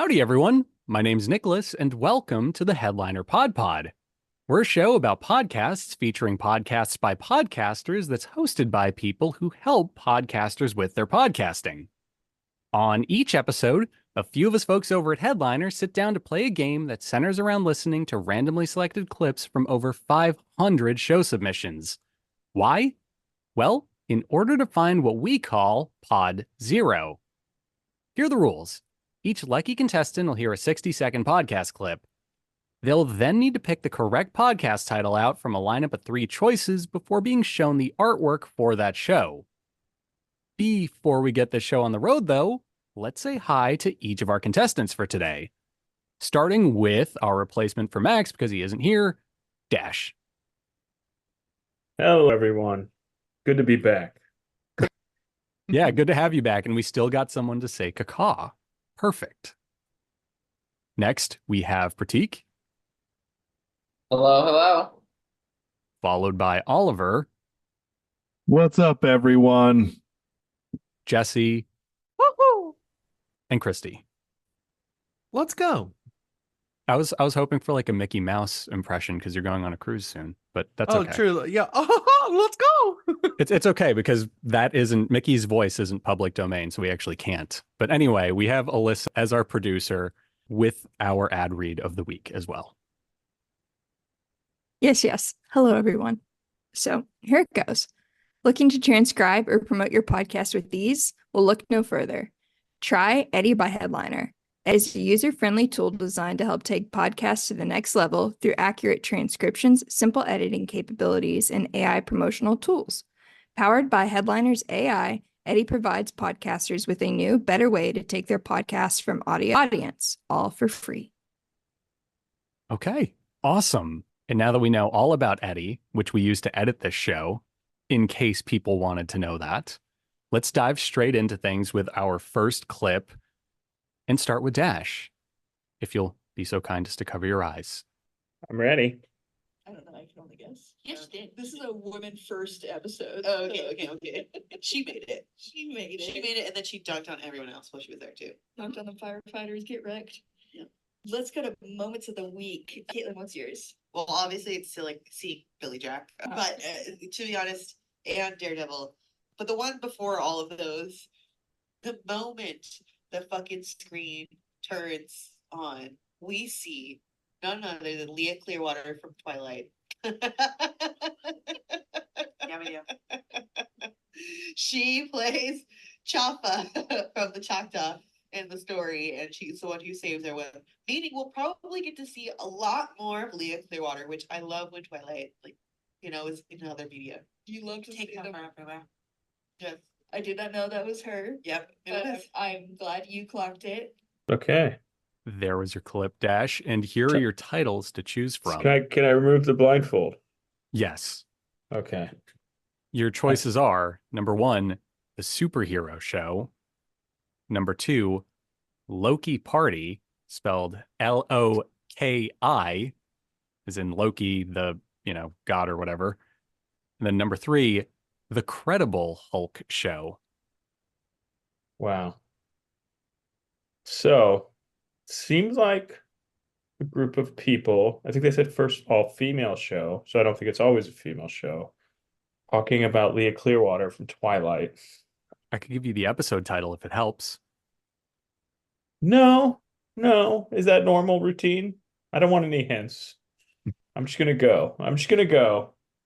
Howdy, everyone. My name's Nicholas, and welcome to the Headliner PodPod. We're a show about podcasts featuring podcasts by podcasters that's hosted by people who help podcasters with their podcasting. On each episode, a few of us folks over at Headliner sit down to play a game that centers around listening to randomly selected clips from over 500 show submissions. Why? Well, in order to find what we call Pod Zero. Here are the rules. Each lucky contestant will hear a 60-second podcast clip. They'll then need to pick the correct podcast title out from a lineup of 3 choices before being shown the artwork for that show. Before we get this show on the road, though, let's say hi to each of our contestants for today. Starting with our replacement for Max, because he isn't here, Dash. Hello, everyone. Good to be back. Yeah, good to have you back, and we still got someone to say caca. Perfect. Next, we have Pratik. Hello, hello. Followed by Oliver, What's up, everyone? Jesse, Woohoo! and Christy. Let's go. I was hoping for like a Mickey Mouse impression because you're going on a cruise soon, but that's okay. True. Yeah. Let's go. It's okay because Mickey's voice isn't public domain, so we actually can't. But anyway, we have Alyssa as our producer with our ad read of the week as well. Yes. Hello, everyone. So here it goes. Looking to transcribe or promote your podcast with these? Well, look no further. Try Eddie by Headliner. It is a user-friendly tool designed to help take podcasts to the next level through accurate transcriptions, simple editing capabilities, and AI promotional tools. Powered by Headliner's AI, Eddie provides podcasters with a new, better way to take their podcasts from audience, all for free. Okay, awesome. And now that we know all about Eddie, which we use to edit this show, in case people wanted to know that, let's dive straight into things with our first clip and start with Dash. If you'll be so kind as to cover your eyes. I'm ready. I don't know, I can only guess. Yes, you did. This is a woman first episode. Oh, okay. She made it. She made She made it, and then she dunked on everyone else while she was there too. Knocked on the firefighters, get wrecked. Yep. Let's go to moments of the week. Caitlin, what's yours? Well, obviously it's still like see Billy Jack, but to be honest, and Daredevil. But the one before all of those, the moment the fucking screen turns on, we see none other than Leah Clearwater from Twilight. Yeah, we do. She plays Chaffa from the Choctaw in the story, and she's the one who saves everyone. Meaning we'll probably get to see a lot more of Leah Clearwater, which I love when Twilight, is in other media. You love to Take see them them. everywhere. Yes. I did not know that was her. Yep. But I'm glad you clocked it. Okay. There was your clip, Dash, and here are your titles to choose from. Can I remove the blindfold? Yes. Okay. Your choices are, number 1, The Superhero Show. Number 2, Loki Party, spelled Loki, as in Loki, the, god or whatever. And then number 3, The Credible Hulk Show. Wow. So, seems like a group of people, I think they said first all-female show, so I don't think it's always a female show, talking about Leah Clearwater from Twilight. I could give you the episode title if it helps. No. Is that normal routine? I don't want any hints. I'm just gonna go.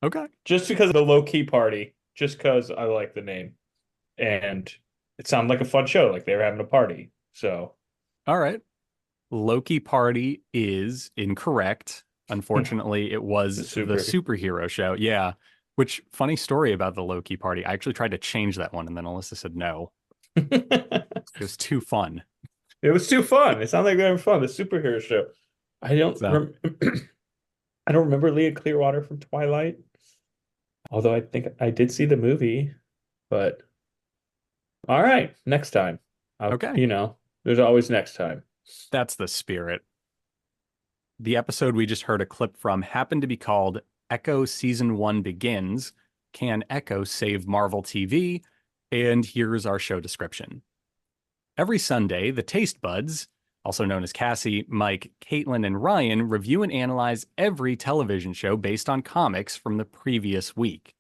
Okay. Just because of the low-key party, just because I like the name. And it sounded like a fun show, like they were having a party. So, all right. Loki Party is incorrect. Unfortunately, it was the Superhero Show. Yeah. Which, funny story about the Loki Party. I actually tried to change that one, and then Alyssa said no. It was too fun. It was too fun. It sounded like they were having fun. The Superhero Show. I don't remember Leah Clearwater from Twilight. Although I think I did see the movie. But all right, next time. Okay. There's always next time. That's the spirit. The episode we just heard a clip from happened to be called Echo Season 1 Begins. Can Echo Save Marvel TV? And here's our show description. Every Sunday, the taste buds, also known as Cassie, Mike, Caitlin, and Ryan, review and analyze every television show based on comics from the previous week.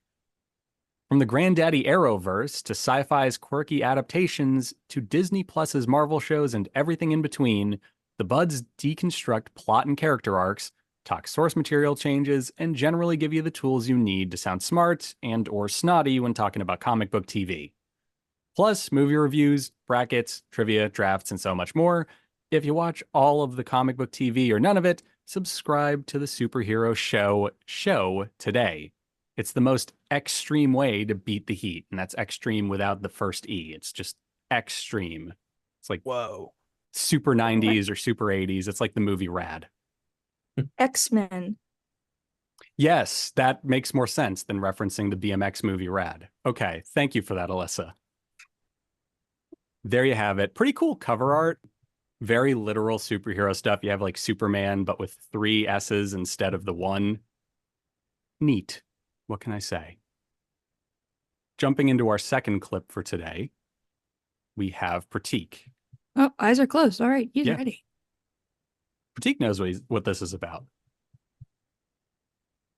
From the Granddaddy Arrowverse to sci-fi's quirky adaptations to Disney Plus's Marvel shows and everything in between, the Buds deconstruct plot and character arcs, talk source material changes, and generally give you the tools you need to sound smart and or snotty when talking about comic book TV. Plus, movie reviews, brackets, trivia, drafts, and so much more. If you watch all of the comic book TV or none of it, subscribe to the Superhero Show today. It's the most extreme way to beat the heat, and that's extreme without the first E. It's just extreme. It's like Whoa. super 90s or super 80s. It's like the movie Rad. X-Men. Yes, that makes more sense than referencing the BMX movie Rad. Okay, thank you for that, Alyssa. There you have it. Pretty cool cover art. Very literal superhero stuff. You have like Superman, but with 3 S's instead of the 1. Neat. What can I say? Jumping into our second clip for today, we have Pratik. Oh, eyes are closed. All right, he's Yeah. ready. Pratik knows what this is about.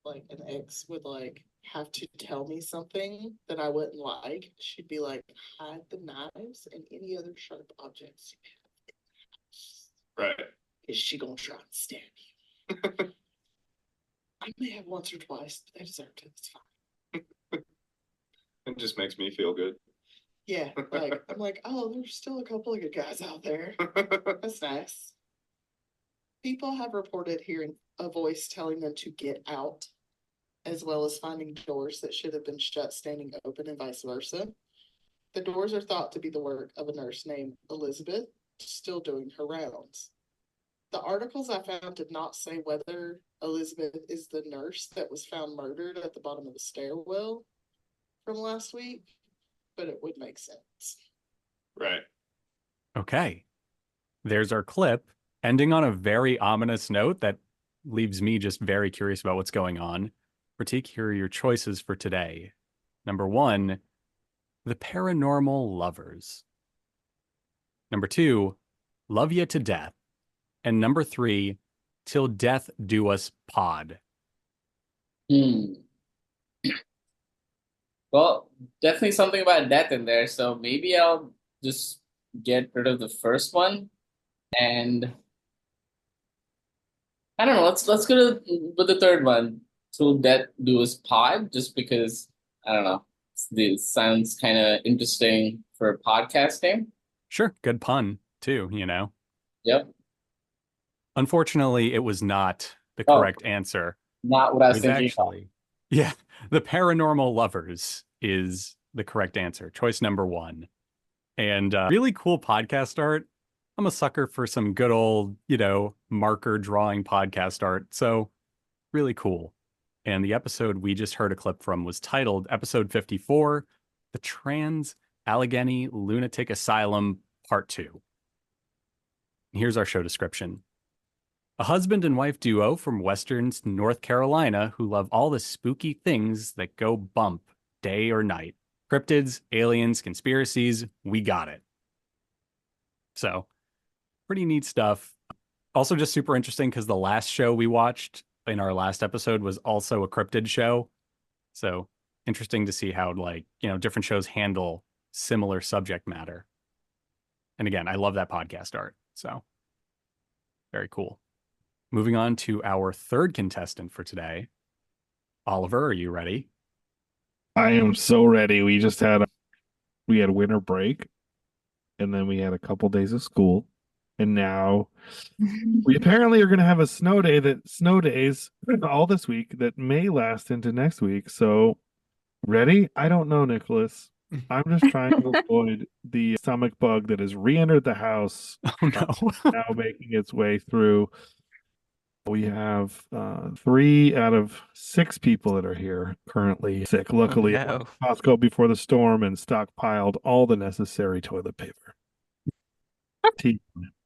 Like an ex would like have to tell me something that I wouldn't like, she'd be like, hide the knives and any other sharp objects you have in the house. Right. Is she gonna try and stab you? I may have once or twice, but I deserved it. It's fine. It just makes me feel good. Yeah, like I'm like, oh, there's still a couple of good guys out there. That's nice. People have reported hearing a voice telling them to get out, as well as finding doors that should have been shut standing open and vice versa. The doors are thought to be the work of a nurse named Elizabeth, still doing her rounds. The articles I found did not say whether Elizabeth is the nurse that was found murdered at the bottom of the stairwell from last week, but it would make sense. Right. Okay. There's our clip, ending on a very ominous note that leaves me just very curious about what's going on. Pratik, here are your choices for today. Number 1, The Paranormal Lovers. Number 2, Love Ya to Death. And number 3, Till Death Do Us Pod. Well, definitely something about death in there, so maybe I'll just get rid of the first one, and I don't know. Let's go with the third one. Till Death Do Us Pod, just because I don't know. It sounds kind of interesting for podcasting. Sure, good pun too, you know. Yep. Unfortunately, it was not the Oh. correct answer. Not what I It was was thinking. actually, yeah, The Paranormal Lovers is the correct answer. Choice number 1. And really cool podcast art. I'm a sucker for some good old, marker drawing podcast art. So really cool. And the episode we just heard a clip from was titled Episode 54, The Trans Allegheny Lunatic Asylum, Part 2. Here's our show description. A husband and wife duo from Western North Carolina who love all the spooky things that go bump day or night. Cryptids, aliens, conspiracies, we got it. So, pretty neat stuff. Also just super interesting because the last show we watched in our last episode was also a cryptid show. So, interesting to see how, different shows handle similar subject matter. And again, I love that podcast art. So, very cool. Moving on to our third contestant for today. Oliver, are you ready? I am so ready. We had winter break, and then we had a couple days of school, and now we apparently are going to have a snow days all this week that may last into next week. So, ready? I don't know, Nicholas. I'm just trying to avoid the stomach bug that has re-entered the house. Oh no. Now making its way through. We have 3 out of 6 people that are here currently sick. Luckily, I went to Costco before the storm and stockpiled all the necessary toilet paper.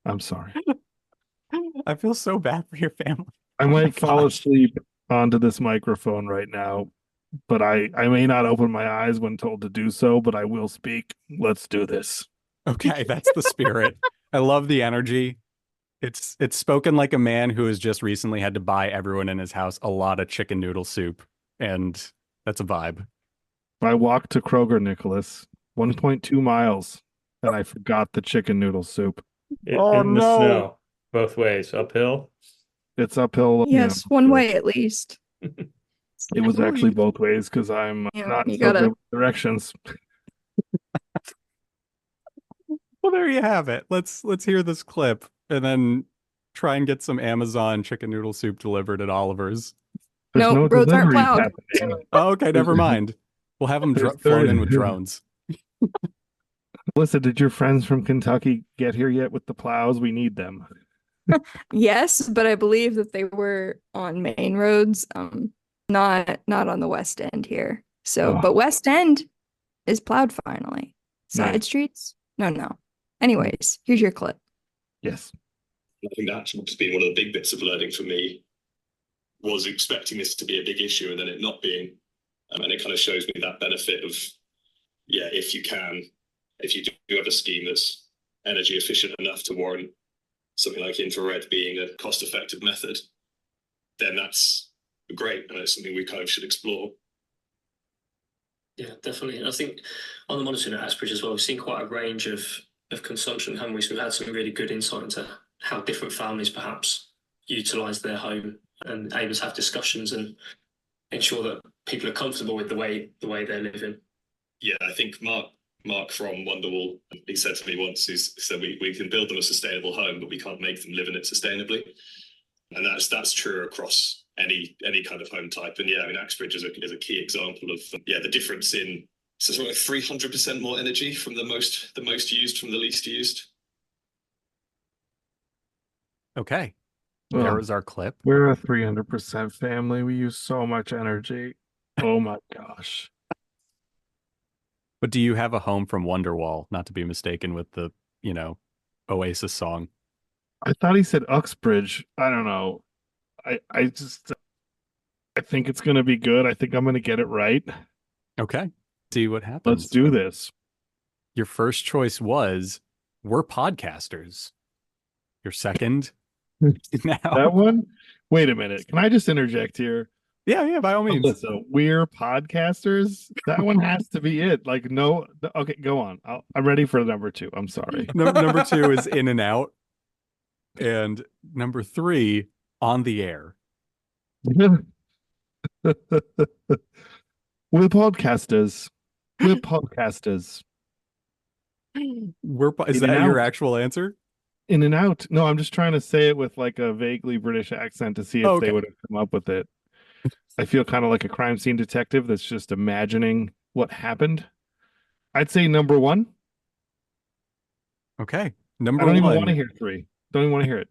I'm sorry. I feel so bad for your family. I might fall asleep onto this microphone right now, but I may not open my eyes when told to do so, but I will speak. Let's do this. Okay, that's the spirit. I love the energy. It's spoken like a man who has just recently had to buy everyone in his house a lot of chicken noodle soup, and that's a vibe. I walked to Kroger, Nicholas, 1.2 miles, and I forgot the chicken noodle soup. Oh, In the no. snow, both ways, uphill. It's uphill. Yes, one way at least. It was actually both ways because I'm Yeah, not you so gotta- good with directions. Well, there you have it. Let's hear this clip and then try and get some Amazon chicken noodle soup delivered at Oliver's. There's No, no roads aren't deliveries plowed. happening. Oh, okay, never mind. We'll have them There's flown in 30 with drones. Melissa, did your friends from Kentucky get here yet with the plows? We need them. Yes, but I believe that they were on main roads, not on the West End here. So, Oh. but West End is plowed finally. Side Nice. streets? No. Anyways, here's your clip. Yes. I think that's just been one of the big bits of learning for me, was expecting this to be a big issue and then it not being. And it kind of shows me that benefit of, yeah, if you do have a scheme that's energy efficient enough to warrant something like infrared being a cost-effective method, then that's great, and it's something we kind of should explore. Yeah, definitely. And I think on the monitoring at Axbridge as well, we've seen quite a range of consumption, haven't we? So we've had some really good insight into how different families perhaps utilise their home and able to have discussions and ensure that people are comfortable with the way they're living. Yeah, I think Mark from Wonderwall, he said to me once, he said we can build them a sustainable home, but we can't make them live in it sustainably. And that's true across any kind of home type. And yeah, I mean, Axbridge is a key example of the difference in something like 300% more energy from the most used from the least used. Okay. Well, There was our clip. We're a 300% family. We use so much energy. Oh my gosh. But do you have a home from Wonderwall, not to be mistaken with the, Oasis song? I thought he said Uxbridge. I don't know. I think it's going to be good. I think I'm going to get it right. Okay. See what happens. Let's do this. Your first choice was, we're podcasters. Your second, now. That one? Wait a minute. Can I just interject here? Yeah, by all means. Alyssa, we're podcasters. That one has to be it. Like, no. Okay, go on. I'm ready for number 2. I'm sorry. Number 2 is In and Out. And number 3, On the Air. We're podcasters. We're podcasters. Is In and that your Out. actual answer? In and Out. No, I'm just trying to say it with like a vaguely British accent to see if Okay. they would have come up with it. I feel kind of like a crime scene detective that's just imagining what happened. I'd say number 1. Okay. I Number don't even 1. want to hear 3. Don't even want to hear it.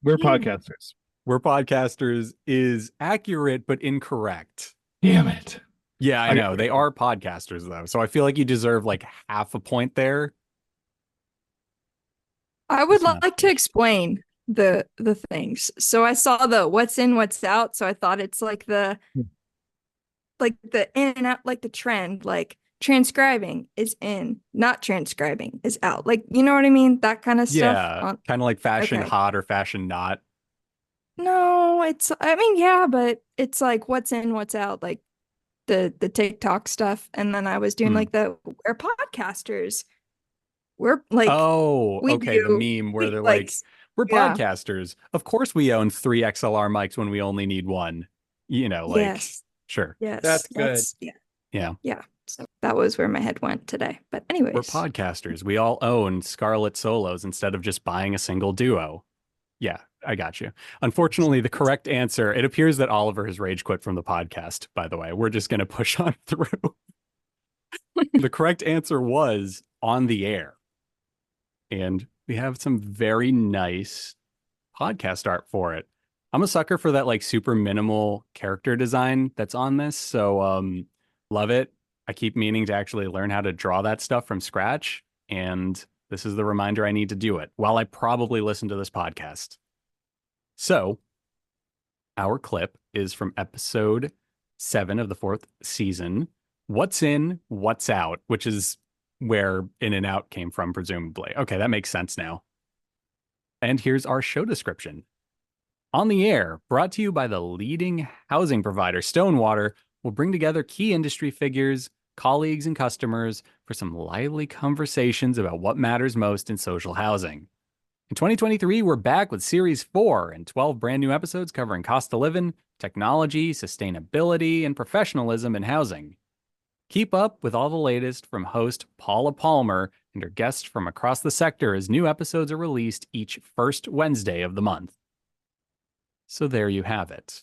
We're podcasters. We're podcasters is accurate but incorrect. Damn it. Yeah, I I- know. They are podcasters though. So I feel like you deserve like half a point there. I would It's not. like to explain the things. So I saw the what's in, what's out. So I thought it's like the in and out, like the trend, like transcribing is in, not transcribing is out. Like, you know what I mean? That kind of stuff. Yeah. Kind of like fashion Okay. hot or fashion not. No, yeah, but it's like what's in, what's out, like the TikTok stuff. And then I was doing like we're podcasters. We're like, Oh, we okay. do- The meme where we, they're like, like, we're yeah. podcasters. Of course we own 3 XLR mics when we only need one. yes, Sure. yes, That's good. Yeah. So that was where my head went today. But anyways, We're podcasters. We all own Scarlet Solos instead of just buying a single duo. Yeah, I got you. Unfortunately, the correct answer, it appears that Oliver has rage quit from the podcast, by the way. We're just going to push on through. The correct answer was On the Air. And we have some very nice podcast art for it. I'm a sucker for that like super minimal character design that's on this. So love it. I keep meaning to actually learn how to draw that stuff from scratch. And this is the reminder I need to do it while I probably listen to this podcast. So our clip is from episode 7 of the 4th season. What's in, what's out, which is where In and Out came from, presumably. Okay, that makes sense now. And here's our show description. On the Air, brought to you by the leading housing provider, Stonewater, will bring together key industry figures, colleagues, and customers for some lively conversations about what matters most in social housing. In 2023, we're back with Series 4 and 12 brand new episodes covering cost of living, technology, sustainability, and professionalism in housing. Keep up with all the latest from host Paula Palmer and her guests from across the sector as new episodes are released each first Wednesday of the month. So there you have it.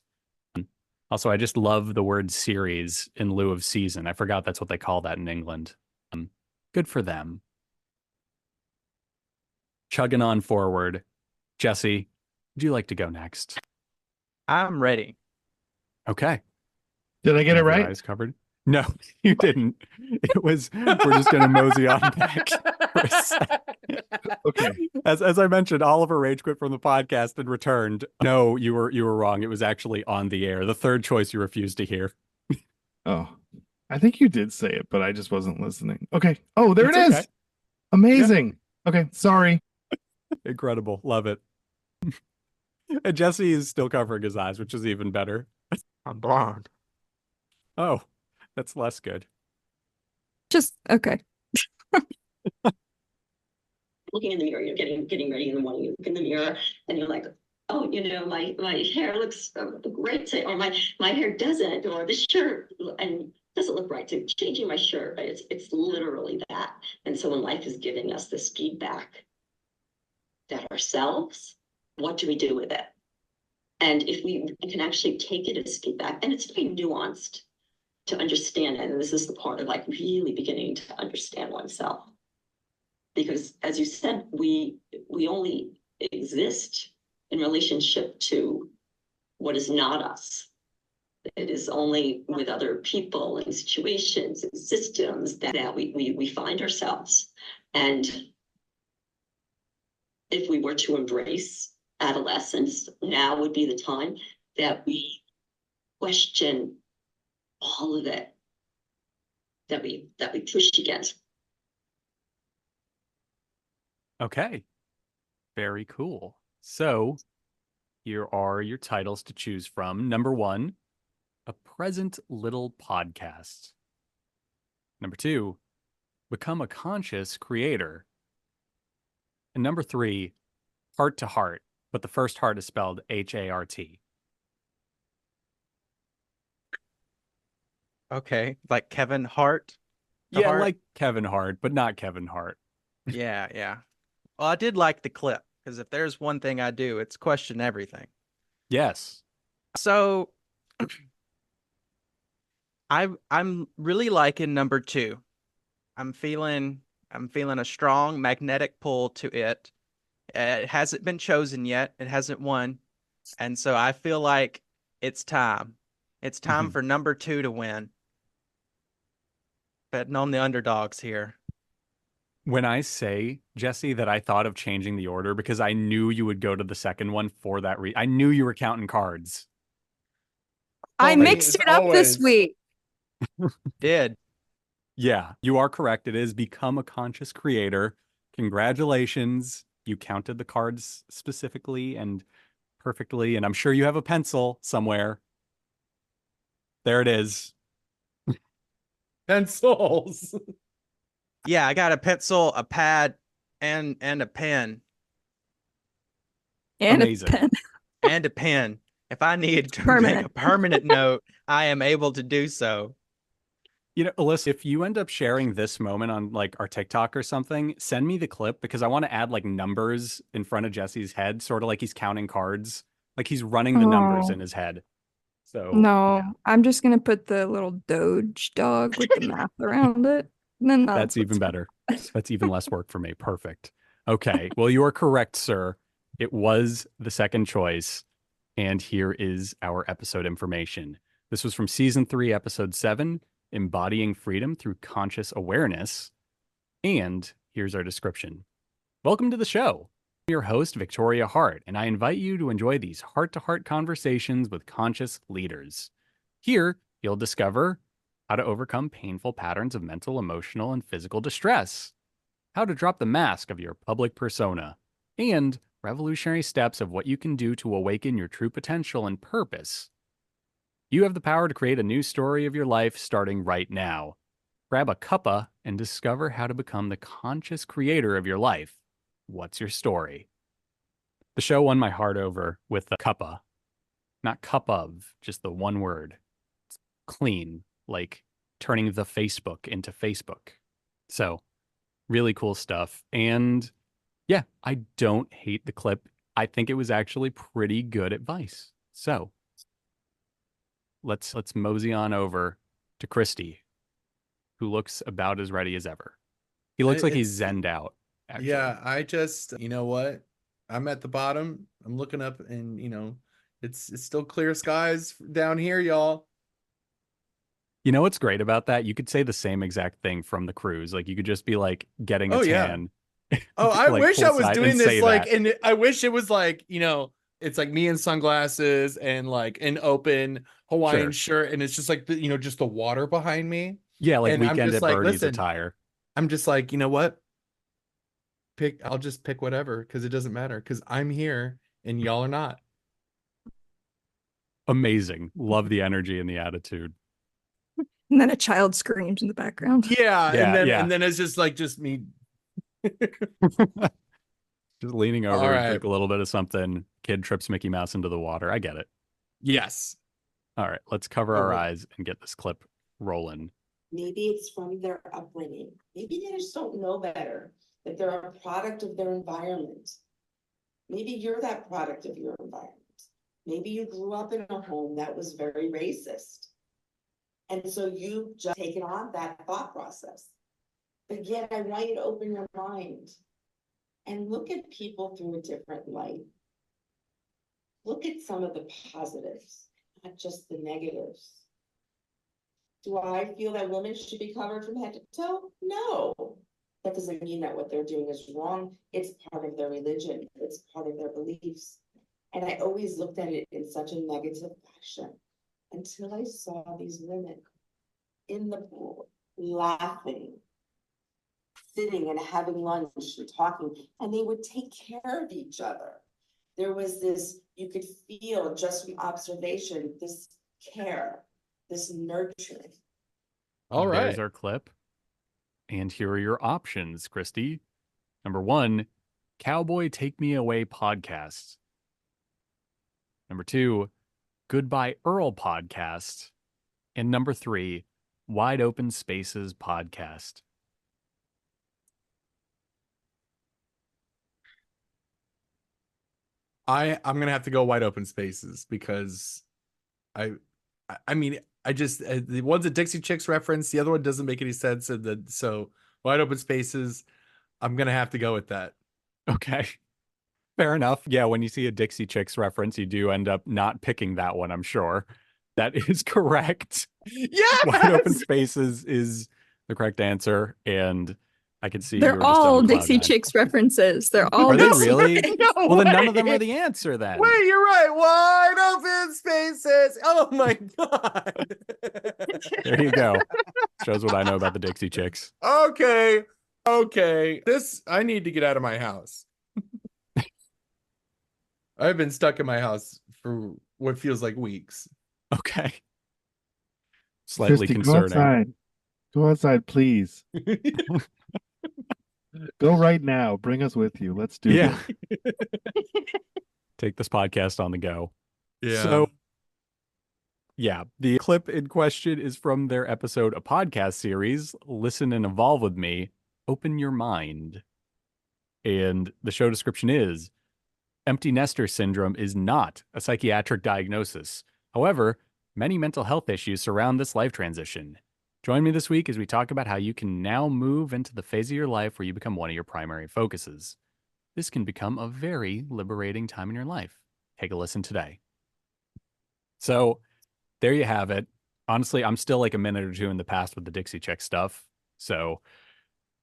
Also, I just love the word series in lieu of season. I forgot that's what they call that in England. Good for them. Chugging on forward. Jesse, would you like to go next? I'm ready. Okay. Did I get it Have your right? eyes covered? No, you didn't. It was, we're just going to mosey on back for a second. Okay. As I mentioned, Oliver rage quit from the podcast and returned. No, you were wrong. It was actually On the Air. The third choice you refused to hear. Oh, I think you did say it, but I just wasn't listening. Okay. Oh, there It's it is. okay. Amazing. Okay. Sorry. Incredible. Love it. And Jesse is still covering his eyes, which is even better. I'm blind. Oh, that's less good. Just okay. Looking in the mirror, you're getting ready in the morning, you look in the mirror and you're like, oh, my hair looks great today, or my hair doesn't, or the shirt and doesn't look right. So changing my shirt, right? It's literally that. And so when life is giving us this feedback that ourselves, what do we do with it? And if we can actually take it as feedback, and it's very nuanced to understand it, and this is the part of like really beginning to understand oneself. Because as you said, we only exist in relationship to what is not us. It is only with other people and situations and systems that we find ourselves. And if we were to embrace adolescence, now would be the time that we question all of it, that we push against. Okay. Very cool. So here are your titles to choose from. Number 1, A Present Little Podcast. Number 2, Become a Conscious Creator. And number 3, Heart to Heart, but the first heart is spelled H-A-R-T. Okay, like Kevin Hart. Yeah, Hart? like Kevin Hart, but not Kevin Hart. Yeah. Well, I did like the clip because if there's one thing I do, it's question everything. Yes. So I'm really liking number 2. I'm feeling a strong magnetic pull to it. It hasn't been chosen yet. It hasn't won. And so I feel like it's time. It's time for number 2 to win. Betting on the underdogs here. When I say, Jesse, that I thought of changing the order because I knew you would go to the second one for that reason. I knew you were counting cards. I mixed it up this week. Did. Yeah, you are correct. It is Become a Conscious Creator. Congratulations. You counted the cards specifically and perfectly, and I'm sure you have a pencil somewhere. There it is. Pencils. Yeah, I got a pencil, a pad, and a pen. And Amazing. a pen. And a pen. If I need to make a permanent note, I am able to do so. You know, Alyssa, if you end up sharing this moment on like our TikTok or something, send me the clip because I want to add like numbers in front of Jesse's head, sort of like he's counting cards, like he's running the numbers in his head. So No, yeah. I'm just gonna put the little Doge dog with the map around it. And then That's even better. That's even less work for me. Perfect. Okay. Well, you are correct, sir. It was the second choice. And here is our episode information. This was from season 3, episode 7, Embodying Freedom Through Conscious Awareness. And here's our description. Welcome to the show. I'm your host, Victoria Hart, and I invite you to enjoy these heart-to-heart conversations with conscious leaders. Here, you'll discover how to overcome painful patterns of mental, emotional, and physical distress, how to drop the mask of your public persona, and revolutionary steps of what you can do to awaken your true potential and purpose. You have the power to create a new story of your life starting right now. Grab a cuppa and discover how to become the conscious creator of your life. What's your story? The show won my heart over with the cuppa. Not cup of, just the one word. It's clean, like turning the Facebook into Facebook. So, really cool stuff. And yeah, I don't hate the clip. I think it was actually pretty good advice. So, let's mosey on over to Christy, who looks about as ready as ever. He looks like he's zenned out. Actually. Yeah, I just, you know what? I'm at the bottom. I'm looking up, and it's still clear skies down here, y'all. You know what's great about that? You could say the same exact thing from the cruise. Like you could just be like getting a tan. Oh, I like, wish I was poolside doing and this say like, that. and I wish it was like, it's like me in sunglasses and like an open Hawaiian shirt, and it's just like just the water behind me. Yeah, like and Weekend I'm just at like, Bernie's listen, attire. I'm just like, you know what? I'll just pick whatever, because it doesn't matter, because I'm here and y'all are not. Amazing. Love the energy and the attitude. And then a child screams in the background. Yeah, and then it's just me. Just leaning over, All right. drink a little bit of something. Kid trips Mickey Mouse into the water. I get it. Yes. All right, let's cover our eyes and get this clip rolling. Maybe it's from their upbringing. Maybe they just don't know better, that they're a product of their environment. Maybe you're that product of your environment. Maybe you grew up in a home that was very racist. And so you just taken on that thought process. But yet I want you to open your mind and look at people through a different light. Look at some of the positives, not just the negatives. Do I feel that women should be covered from head to toe? No. That doesn't mean that what they're doing is wrong. It's part of their religion. It's part of their beliefs. And I always looked at it in such a negative fashion until I saw these women in the pool, laughing, sitting and having lunch and talking, and they would take care of each other. There was this, you could feel just from observation, this care, this nurturing. All right. There's our clip. And here are your options, Christy. Number 1, Cowboy Take Me Away podcast. Number 2, Goodbye Earl podcast. And number 3, Wide Open Spaces podcast. I'm gonna have to go Wide Open Spaces, because I mean, I just the one's a Dixie Chicks reference, the other one doesn't make any sense, and so Wide Open Spaces, I'm gonna have to go with that. Okay. Fair enough. Yeah, when you see a Dixie Chicks reference, you do end up not picking that one, I'm sure. That is correct. Yes! Wide Open Spaces is the correct answer, and I can see They're you were just all on cloud Dixie nine. Chicks references. They're all Are they Dixie- really? No Well, then none of way. them are the answer then. Wait, you're right. Wide Open Spaces. Oh my god. There you go. Shows what I know about the Dixie Chicks. Okay. This, I need to get out of my house. I've been stuck in my house for what feels like weeks. Okay. Slightly Christy, concerning. Go outside, please. Go right now. Bring us with you. Let's do Yeah. this. Take this podcast on the go. Yeah. So, yeah, the clip in question is from their episode, a podcast series, Listen and Evolve with Me, Open Your Mind. And the show description is, empty nester syndrome is not a psychiatric diagnosis. However, many mental health issues surround this life transition. Join me this week as we talk about how you can now move into the phase of your life where you become one of your primary focuses. This can become a very liberating time in your life. Take a listen today. So there you have it. Honestly, I'm still like a minute or two in the past with the Dixie Chick stuff. So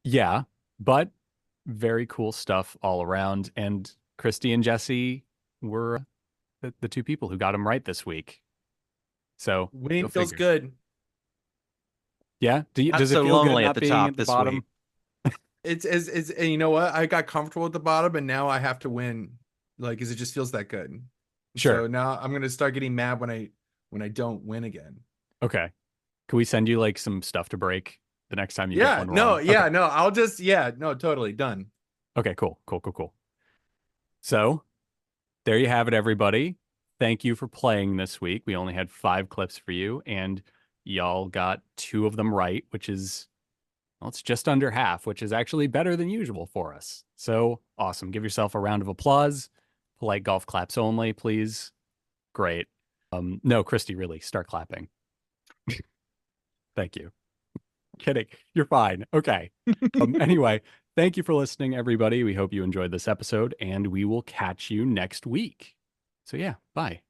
yeah, but very cool stuff all around. And Christy and Jesse were the two people who got them right this week. So Winning go feels figure. good. Yeah. Not Does it so feel good lonely not at the being top at the this bottom? week. It's and you know what? I got comfortable at the bottom, and now I have to win like, because it just feels that good. Sure. So now I'm gonna start getting mad when I don't win again. Okay. Can we send you like some stuff to break the next time you get Yeah, one no, wrong? yeah, Okay. no. I'll just no, totally done. Okay, cool. So there you have it, everybody. Thank you for playing this week. We only had 5 clips for you, and y'all got 2 of them right, which is, well, it's just under half, which is actually better than usual for us. So awesome. Give yourself a round of applause. Polite golf claps only, please. Great. No, Christy, really, start clapping. Thank you. Kidding. You're fine. Okay. Anyway, thank you for listening, everybody. We hope you enjoyed this episode, and we will catch you next week. So yeah, bye.